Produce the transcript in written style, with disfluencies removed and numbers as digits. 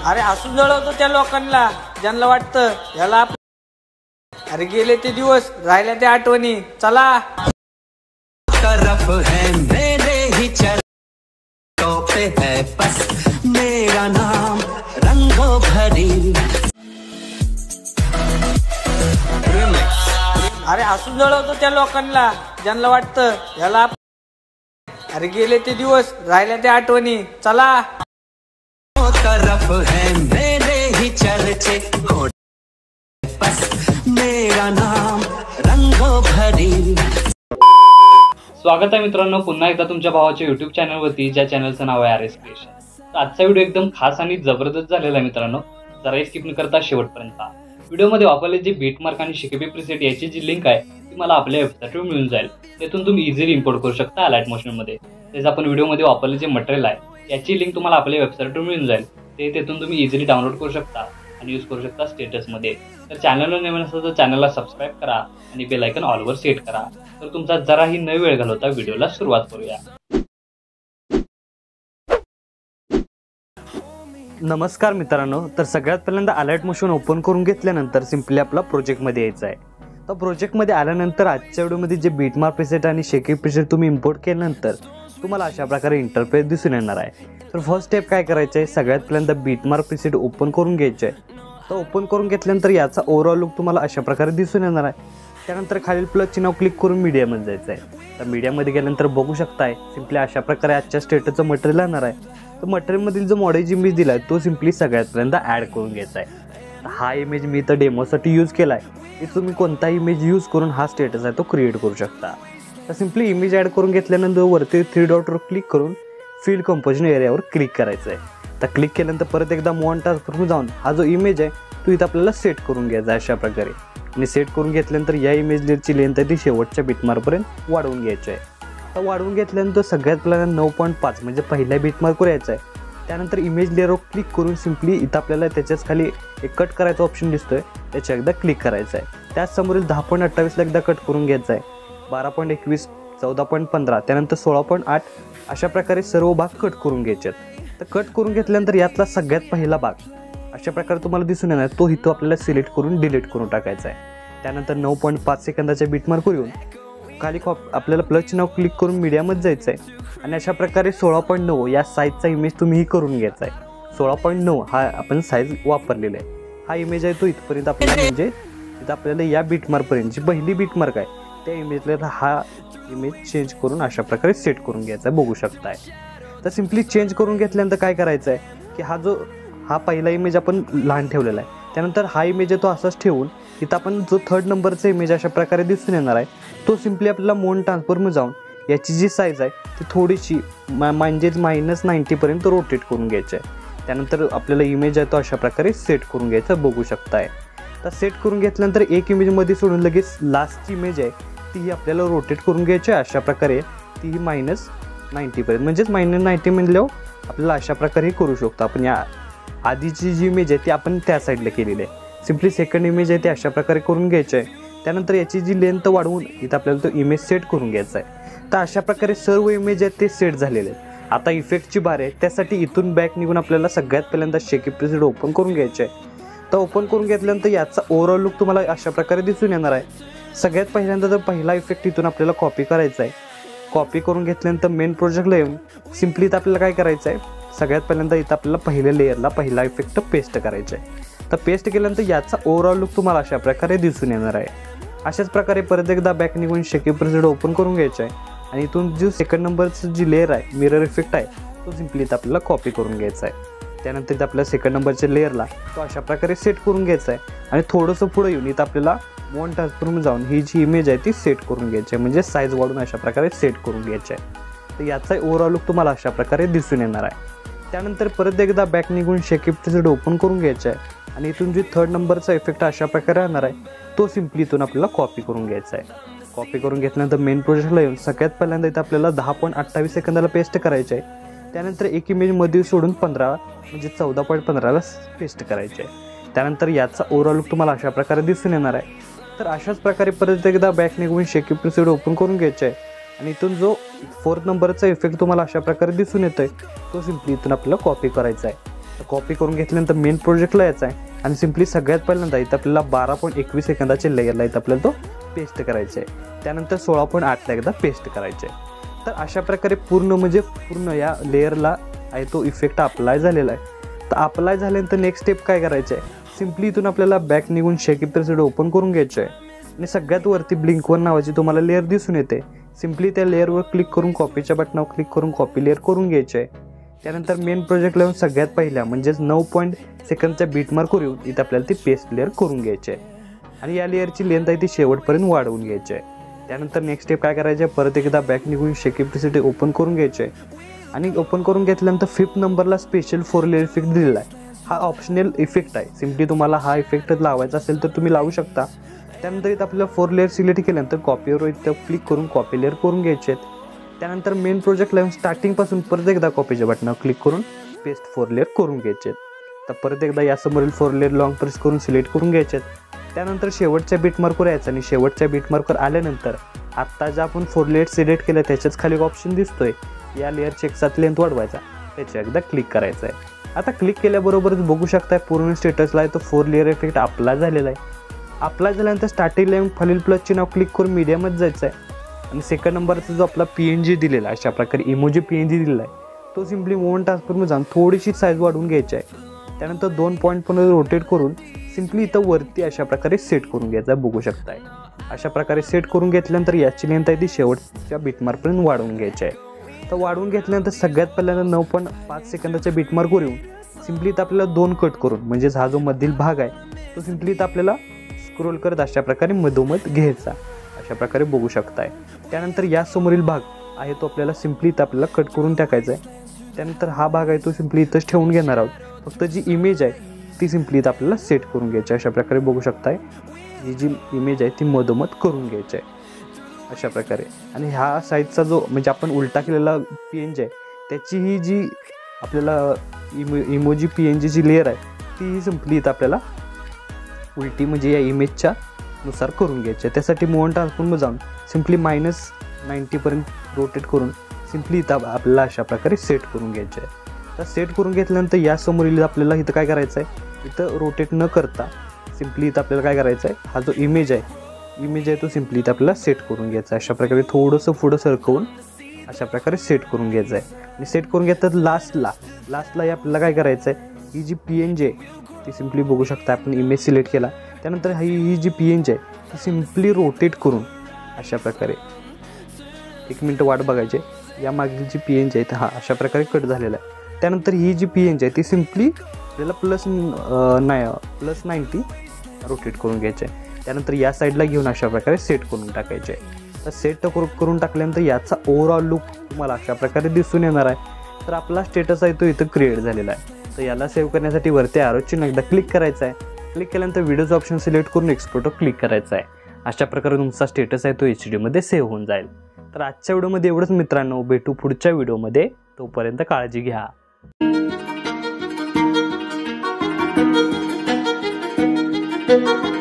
अरे हसून जळवतो त्या लोकांना ज्यांना वाटतं याला अरे गेले ते दिवस राहिल्या त्या आठवणी चला तरफ है मेरे ही चलो पे है बस मेरा नाम रंगों भरी। अरे हसून जळवतो त्या लोकांना ज्यांना वाटतं याला अरे गेले ते दिवस राहिल्या त्या आठवणी चला तरफ है मेरे ही चर्चे बस मेरा नाम रंगों भरी। स्वागत आहे मित्रांनो पुन्हा एकदा तुमच्या भावाच्या YouTube चॅनलवरती, ज्या चॅनलचं नाव आहे RS क्रिएशन। तर आजचा व्हिडिओ एकदम खास आणि जबरदस्त झालेला आहे मित्रांनो, जरा स्किप न करता शेवटपर्यंत पहा। व्हिडिओमध्ये वापरले जे बीटमार्क आणि शिकेबी प्रीसेट याची जी लिंक आहे ती मला आपल्या वेबसाईटवर मिळून जाईल, त्यातून तुम्ही इझिली इम्पोर्ट करू शकता अलाइट मोशनमध्ये। तेच आपण व्हिडिओमध्ये वापरले जे मटेरियल आहे याची लिंक तुम्हाला आपल्या वेबसाईटवर मिळून जाईल, ते तेथून तुम्ही इझिली डाउनलोड करू शकता आणि यूज करू शकता स्टेटसमध्ये। तर चॅनलवर नवीन असेल तर चॅनलला सबस्क्राईब करा आणि बेल आयकॉन ऑलवर सेट करा। तर तुमचा जराही न वेळ घालवता व्हिडिओला सुरुवात करूया। नमस्कार मित्रांनो, तर सगळ्यात पहिल्यांदा अलाइट मोशन ओपन करून घेतल्यानंतर सिंपली आपला प्रोजेक्टमध्ये यायचं आहे। तर प्रोजेक्टमध्ये आल्यानंतर आजच्या व्हिडिओमध्ये जे बीटमार्क प्रीसेट आणि शेकी प्रीसेट तुम्ही इम्पोर्ट केल्यानंतर तुम्हाला अशा प्रकारे इंटरफेस दिसून येणार आहे। तर फर्स्ट स्टेप काय करायचं आहे, सगळ्यात पहिल्यांदा बीटमार्क प्रीसेट ओपन करून घ्यायचे आहे। तर ओपन करून घेतल्यानंतर याचा ओव्हरऑल लुक तुम्हाला अशा प्रकारे दिसून येणार आहे। त्यानंतर खालील प्लसची नाव क्लिक करून मीडियामध्ये जायचं आहे। तर मीडियामध्ये गेल्यानंतर बघू शकताय सिंपली अशा प्रकारे आजच्या स्टेटसचं मटेरियल येणार आहे। तर मटेरियलमधील जो मॉडेल इमेज दिला आहे तो सिंपली सगळ्यात पहिल्यांदा ॲड करून घ्यायचा आहे। हा इमेज मी तर डेमोसाठी यूज केला आहे, की तुम्ही कोणताही इमेज यूज करून हा स्टेटस आहे तो क्रिएट करू शकता। तर सिंपली इमेज ॲड करून घेतल्यानंतर वरती 3 डॉटवर क्लिक करून फिल कंपोजिशन एरियावर क्लिक करायचं आहे। तर क्लिक केल्यानंतर परत एकदा मूव ऑन टास्कवर जाऊन हा जो इमेज आहे तो इथं आपल्याला सेट करून घ्यायचा आहे अशा प्रकारे। आणि सेट करून घेतल्यानंतर या इमेज लेअरची लेंथ आहे ती शेवटच्या बीटमार्कपर्यंत वाढवून घ्यायची आहे। तर वाढवून घेतल्यानंतर सगळ्यात पहिल्यांदा 9.5 म्हणजे पहिल्या बीटमार्कवर यायचं आहे। त्यानंतर इमेज लेअरवर क्लिक करून सिंपली इथं आपल्याला त्याच्याच खाली एक कट करायचा ऑप्शन दिसतोय, त्याच्या एकदा क्लिक करायचं आहे। त्याच समोरील 10.28ला एकदा कट करून घ्यायचं आहे, 12.21, 14.15, त्यानंतर 16.8 अशा प्रकारे सर्व भाग कट करून घ्यायचे आहेत। तर कट करून घेतल्यानंतर यातला सगळ्यात पहिला भाग अशा प्रकारे तुम्हाला दिसून येणार, तो इथं आपल्याला सिलेक्ट करून डिलीट करून टाकायचा आहे। त्यानंतर 9.5 सेकंदाच्या बीटमार्कवर येऊन खाली आपल्याला प्लसचे नाव क्लिक करून मीडियामध्ये जायचं आहे आणि अशा प्रकारे 16.9 या साईजचा इमेज तुम्हीही करून घ्यायचा आहे। 16.9 हा आपण साईज वापरलेला आहे। हा इमेज आहे तो इथपर्यंत आपल्याला म्हणजे इथं आपल्याला या बीटमार्कपर्यंतची पहिली बीटमार्क आहे त्या इमेजला हा इमेज चेंज करून अशा प्रकारे सेट करून घ्यायचा आहे, बघू शकताय। तर सिंपली चेंज करून घेतल्यानंतर काय करायचं आहे की हा पहिला इमेज आपण लहान ठेवलेला आहे, त्यानंतर हा इमेज आहे तो असाच ठेवून इथं आपण जो 3rd नंबरचा इमेज अशा प्रकारे दिसून येणार आहे तो सिंपली आपल्याला मोन ट्रान्सफॉर्ममध्ये जाऊन याची जी साईज आहे ती थोडीशी म्हणजे -90पर्यंत रोटेट करून घ्यायची आहे। त्यानंतर आपल्याला इमेज आहे तो अशा प्रकारे सेट करून घ्यायचा, बघू शकताय। तर सेट करून घेतल्यानंतर एक इमेजमध्ये सोडून लगेच लास्टची इमेज आहे तीही आपल्याला रोटेट करून घ्यायची आहे अशा प्रकारे, तीही -90पर्यंत म्हणजेच -90 म्हणल्यावर आपल्याला अशा प्रकारे करू शकतो आपण। या आधीची जी इमेज आहे ती आपण त्या साईडला केलेली आहे। सिंपली सेकंड इमेज आहे ती अशा प्रकारे करून घ्यायची आहे। त्यानंतर याची जी लेंथ वाढवून इथं आपल्याला तो इमेज सेट करून घ्यायचा आहे। तर अशा प्रकारे सर्व इमेज आहेत ते सेट झालेले आहेत। आता इफेक्टची बार आहे, त्यासाठी इथून बॅक निघून आपल्याला सगळ्यात पहिल्यांदा शेकी प्रीसेट ओपन करून घ्यायचे आहे। तर ओपन करून घेतल्यानंतर याचा ओव्हरऑल लुक तुम्हाला अशा प्रकारे दिसून येणार आहे। सगळ्यात पहिल्यांदा तर पहिला इफेक्ट इथून आपल्याला कॉपी करायचा आहे। कॉपी करून घेतल्यानंतर मेन प्रोजेक्टला येऊन सिंपली इथं आपल्याला काय करायचं आहे, सगळ्यात पहिल्यांदा इथं आपल्याला पहिल्या लेअरला पहिला इफेक्ट पेस्ट करायचा आहे। तर पेस्ट केल्यानंतर याचा ओव्हरऑल लुक तुम्हाला अशा प्रकारे दिसून येणार आहे। अशाच प्रकारे परत एकदा बॅक निघून शेकी प्रीसेट ओपन करून घ्यायचं आहे आणि इथून जो 2nd नंबरचं जी लेअर आहे मिरर इफेक्ट आहे तो सिंपली इथं आपल्याला कॉपी करून घ्यायचा आहे। त्यानंतर इथं आपल्या 2nd नंबरच्या लेअरला तो अशा प्रकारे सेट करून घ्यायचा आहे आणि थोडंसं पुढे येऊन इथं आपल्याला मोन ट्रान्सफॉर्ममध्ये जाऊन ही जी इमेज आहे ती सेट करून घ्यायची आहे, म्हणजे साईज वाढून अशा प्रकारे सेट करून घ्यायची आहे। तर याचा ओव्हरऑल लुक तुम्हाला अशा प्रकारे दिसून येणार आहे। त्यानंतर परत एकदा बॅक निघून शेकी प्रीसेट ओपन करून घ्यायचं आहे आणि इथून जी 3rd नंबरचा इफेक्ट अशा प्रकारे राहणार आहे तो सिंपली इथून आपल्याला कॉपी करून घ्यायचा आहे। कॉपी करून घेतल्यानंतर मेन प्रोजेक्टला येऊन सगळ्यात पहिल्यांदा इथं आपल्याला 10.28 सेकंदाला पेस्ट करायचं आहे। त्यानंतर एक इमेजमध्ये सोडून 15 म्हणजे 14.15ला पेस्ट करायचे आहे। त्यानंतर याचा ओव्हरऑल लुक तुम्हाला अशा प्रकारे दिसून येणार आहे। तर अशाच प्रकारे परत एकदा बॅक निघून शेकी प्रीसेट ओपन करून घ्यायचं आहे आणि इथून जो 4th नंबरचा इफेक्ट तुम्हाला अशा प्रकारे दिसून येतोय तो सिंपली इथून आपल्याला कॉपी करायचा आहे। तर कॉपी करून घेतल्यानंतर मेन प्रोजेक्टला यायचं आहे आणि सिम्पली सगळ्यात पहिल्यांदा इथं आपल्याला 12.21 सेकंदाचे लेयरला इथं आपल्याला तो पेस्ट करायचे आहे. त्यानंतर 16.8ला एकदा पेस्ट करायचे आहे. तर अशा प्रकारे पूर्ण या लेयरला आहे तो इफेक्ट अप्लाय झालेला आहे. तर अप्लाय झाल्यानंतर नेक्स्ट स्टेप काय करायचं आहे, सिम्पली इथून आपल्याला बॅक निघून शेकी प्रेसेट ओपन करून घ्यायचं आहे आणि सगळ्यात वरती ब्लिंक वन नावाची तुम्हाला लेअर दिसून येते. सिम्पली त्या लेअरवर क्लिक करून कॉपीच्या बटनावर क्लिक करून कॉपी लेअर करून घ्यायचे आहे. त्यानंतर मेन प्रोजेक्टला येऊन सगळ्यात पहिल्या म्हणजेच 9 सेकंदच्या बीटमार्कवर येऊन इथं आपल्याला ती पेस्ट लेअर करून घ्यायची आहे आणि या लेअरची लेंथ आहे ती शेवटपर्यंत वाढवून घ्यायची आहे. त्यानंतर नेक्स्ट स्टेप काय करायचं आहे, परत एकदा बॅक निघून शेकी प्रेसेट ओपन करून घ्यायचे आहे आणि ओपन करून घेतल्यानंतर 5th नंबरला स्पेशल 4 लेअर इफेक्ट दिलेला आहे. हा ऑप्शनल इफेक्ट आहे. सिम्पली तुम्हाला हा इफेक्ट लावायचा असेल तर तुम्ही लावू शकता. त्यानंतर इथं आपल्याला 4 लेअर सिलेक्ट केल्यानंतर कॉपीवर इथं क्लिक करून कॉपी लेअर करून घ्यायचे आहेत. त्यानंतर मेन प्रोजेक्टला येऊन स्टार्टिंगपासून परत एकदा कॉपीच्या बटनावर क्लिक करून पेस्ट 4 लेअर करून घ्यायचे आहेत. तर परत एकदा यासमोरील 4 लेअर लॉंग प्रेस करून सिलेक्ट करून घ्यायचे आहेत. त्यानंतर शेवटच्या बीटमार्कवर यायचं आणि शेवटच्या बीटमार्कवर आल्यानंतर आत्ता ज्या आपण 4 लेअर सिलेक्ट केलं त्याच्याच खाली ऑप्शन दिसतोय या लेअरची एकसाथ लेंथ वाढवायचा, त्याच्या एकदा क्लिक करायचं आहे. आता क्लिक केल्याबरोबरच बघू शकता पूर्ण स्टेटसला आहे तो 4 लेअर इफेक्ट अप्लाय झालेला आहे. अप्लाय झाल्यानंतर स्टार्टिंगला येऊन खालील प्लसचे नाव क्लिक करून मीडियामध्ये जायचं आहे आणि सेकंड नंबरचा जो आपला PNG दिलेला आहे, अशा प्रकारे इमोजी PNG दिलेला आहे तो सिम्पली मोशन ट्रान्सफरमध्ये जाऊन थोडीशी साईज वाढवून घ्यायची आहे. त्यानंतर 2 पॉईंट पण रोटेट करून सिम्पली इथं वरती अशा प्रकारे सेट करून घ्यायचा आहे. बघू शकताय अशा प्रकारे सेट करून घेतल्यानंतर याची लेंथ आहे ती शेवटच्या बीटमार्कपर्यंत वाढवून घ्यायची आहे. तर वाढवून घेतल्यानंतर सगळ्यात पहिल्यांदा 9.5 सेकंदाच्या बीटमार्कवर येऊन सिम्पली इथं आपल्याला 2 कट करून म्हणजेच हा जो मधील भाग आहे तो सिम्पली इथं आपल्याला स्क्रोल करत अशा प्रकारे मधोमध घ्यायचा, अशा प्रकारे बघू शकताय. त्यानंतर या समोरील भाग आहे तो आपल्याला सिम्पली इथं आपल्याला कट करून टाकायचा आहे. त्यानंतर हा भाग आहे तो सिम्पली इथंच ठेवून घेणार आहोत. फक्त जी इमेज आहे ती सिम्पली इथं आपल्याला सेट करून घ्यायची आहे. अशा प्रकारे बघू शकताय ही जी इमेज आहे ती मधोमध करून घ्यायची आहे अशा प्रकारे. आणि ह्या साईजचा जो म्हणजे आपण उलटा केलेला PNG आहे त्याची ही जी आपल्याला इमोजी PNGची लेअर आहे ती सिम्पली इथं आपल्याला उलटी म्हणजे या इमेजच्या नुसार करून घ्यायची आहे. त्यासाठी मोशन ट्रान्सफॉर्ममध्ये जाऊन सिम्पली -90 रोटेट करून सिम्पली इथं आपल्याला अशा प्रकारे सेट करून घ्यायचे आहे. तर सेट करून घेतल्यानंतर यासमोरील आपल्याला इथं काय करायचं आहे, इथं रोटेट न करता सिम्पली इथं आपल्याला काय करायचं आहे, हा जो इमेज आहे तो सिम्पली इथं आपल्याला सेट करून घ्यायचा आहे. अशा प्रकारे थोडंसं पुढं सरकवून अशा प्रकारे सेट करून घ्यायचं आहे. आणि सेट करून घेतात लास्टला आपल्याला काय करायचं आहे, ही जी PNG आहे ती सिम्पली बघू शकता आपण इमेज सिलेक्ट केला त्यानंतर ही जी PNG आहे ती सिम्पली रोटेट करून अशा प्रकारे 1 मिनिट वाट बघायची. या मागील जी PNG आहे हा अशा प्रकारे कट झालेला आहे. त्यानंतर ही जी PNG आहे ती सिम्पली आपल्याला +90 रोटेट करून घ्यायचे आहे. त्यानंतर या साईडला घेऊन अशा प्रकारे सेट करून टाकायचे आहे. तर सेट करून टाकल्यानंतर याचा ओव्हरऑल लुक तुम्हाला अशा प्रकारे दिसून येणार आहे. तर आपला स्टेटस आहे तो इथं क्रिएट झालेला आहे. तर याला सेव्ह करण्यासाठी वरती ॲरोची एकदा क्लिक करायचं आहे. क्लिक केल्यानंतर व्हिडिओचं ऑप्शन सिलेक्ट करून एक्सपोर्टवर क्लिक करायचं आहे. अशा प्रकारे तुमचा स्टेटस आहे तो HD मध्ये सेव्ह होऊन जाईल. तर आजच्या व्हिडिओमध्ये एवढंच मित्रांनो, भेटू पुढच्या व्हिडिओमध्ये. तोपर्यंत काळजी घ्या. Thank you.